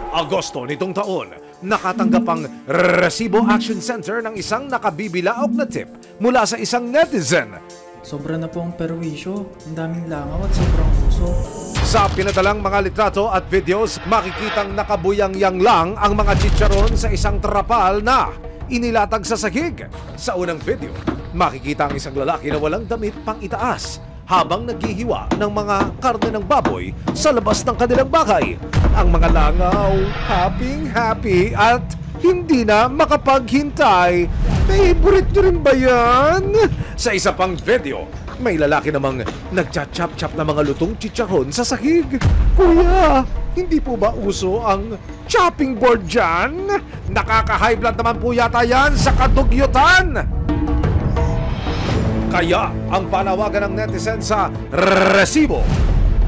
Agosto nitong taon, nakatanggap ang Resibo Action Center ng isang nakabibilaok na tip mula sa isang netizen. Sobra na po ang perwisyo, ang daming langaw at sobrang uso. Sa pinadalang mga litrato at videos, makikitang nakabuyang-yang lang ang mga chicharon sa isang trapal na inilatag sa sahig. Sa unang video, makikita ang isang lalaki na walang damit pang itaas habang naghihiwa ng mga karne ng baboy sa labas ng kanilang bahay. Ang mga langaw, happy at hindi na makapaghintay. Favorite nyo rin ba yan? Sa isa pang video, may lalaki namang nagcha-chop-chop na mga lutong chicharon sa sahig. Kuya, hindi po ba uso ang chopping board dyan? Nakaka-high blood naman po yata yan sa kadugyutan. Kaya ang panawagan ng netizen sa Resibo.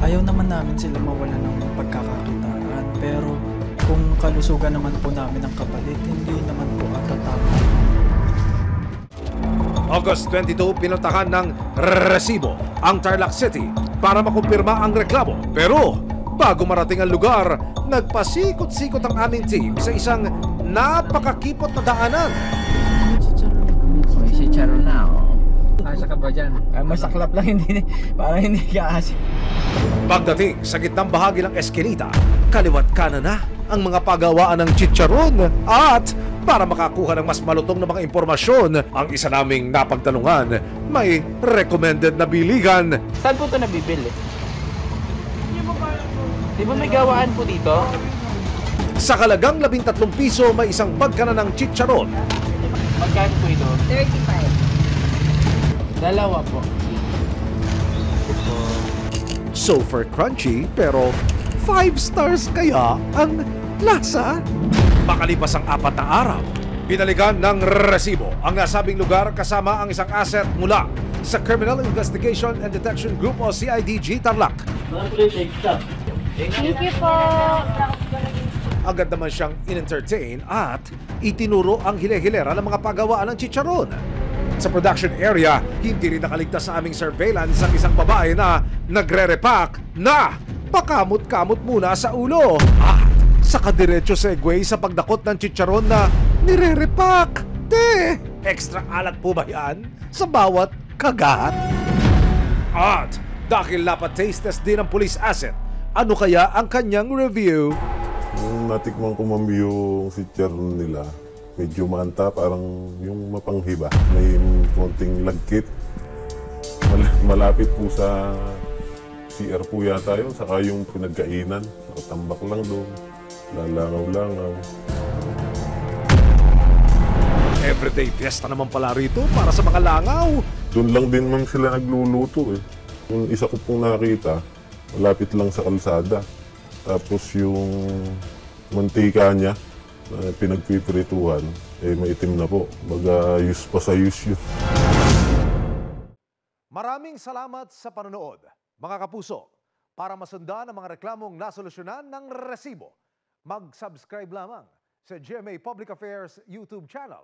Ayaw naman namin sila mawala ng pagkakakitaan, pero kung kalusugan naman po namin ang kapalit, hindi naman po ata tama. August 22, pinuntahan ng Resibo ang Tarlac City para makumpirma ang reklamo. Pero bago marating ang lugar, nagpasikot-sikot ang aming team sa isang napakakipot na daanan. May chicharon na, oh. Asa ka ba dyan? Masaklap lang, hindi, parang hindi ka asi. Pagdating sa gitnang bahagi ng eskinita, kaliwat kanan na ang mga pagawaan ng chicharon. At para makakuha ng mas malutong na mga impormasyon, ang isa naming napagtanungan, may recommended na biligan. Saan po ito nabibili? Di ba may gawaan po dito? Sa halagang 13 piso, may isang pagkana ng chicharon. Magkano po ito? 35. Dalawa po. Super crunchy pero 5 stars kaya ang lasa? Makalipas ang 4 na araw, pinaligan ng Resibo ang nasabing lugar kasama ang isang asset mula sa Criminal Investigation and Detection Group o CIDG Tarlac. Thank you po. Agad naman siyang in-entertain at itinuro ang hile-hilera ng mga pagawaan ng chicharon. Sa production area, hindi rin nakaligtas sa aming surveillance ang isang babae na nagre-repack na pakamot-kamot muna sa ulo. At saka diretso segue sa pagdakot ng chicharon na nire-repack. Extra alat po ba yan sa bawat kagat? At dahil dapat taste test din ang police asset, ano kaya ang kanyang review? Nung natikman ko yung chicharon nila, medyo manta, parang yung mapanghiba. May konting lagkit. Malapit po sa CR po yata yun, saka yung pinagkainan. Nakatambak lang doon, lalangaw-langaw. Everyday fiesta naman pala rito para sa mga langaw. Doon lang din man sila nagluluto eh. Yung isa ko pong nakita, malapit lang sa kalsada. Tapos yung mantika niya, pinagpiprituhan, maitim na po. Baga, use pa sa use yun. Maraming salamat sa panonood, mga kapuso. Para masundan ang mga reklamong nasolusyonan ng Resibo, mag-subscribe lamang sa GMA Public Affairs YouTube channel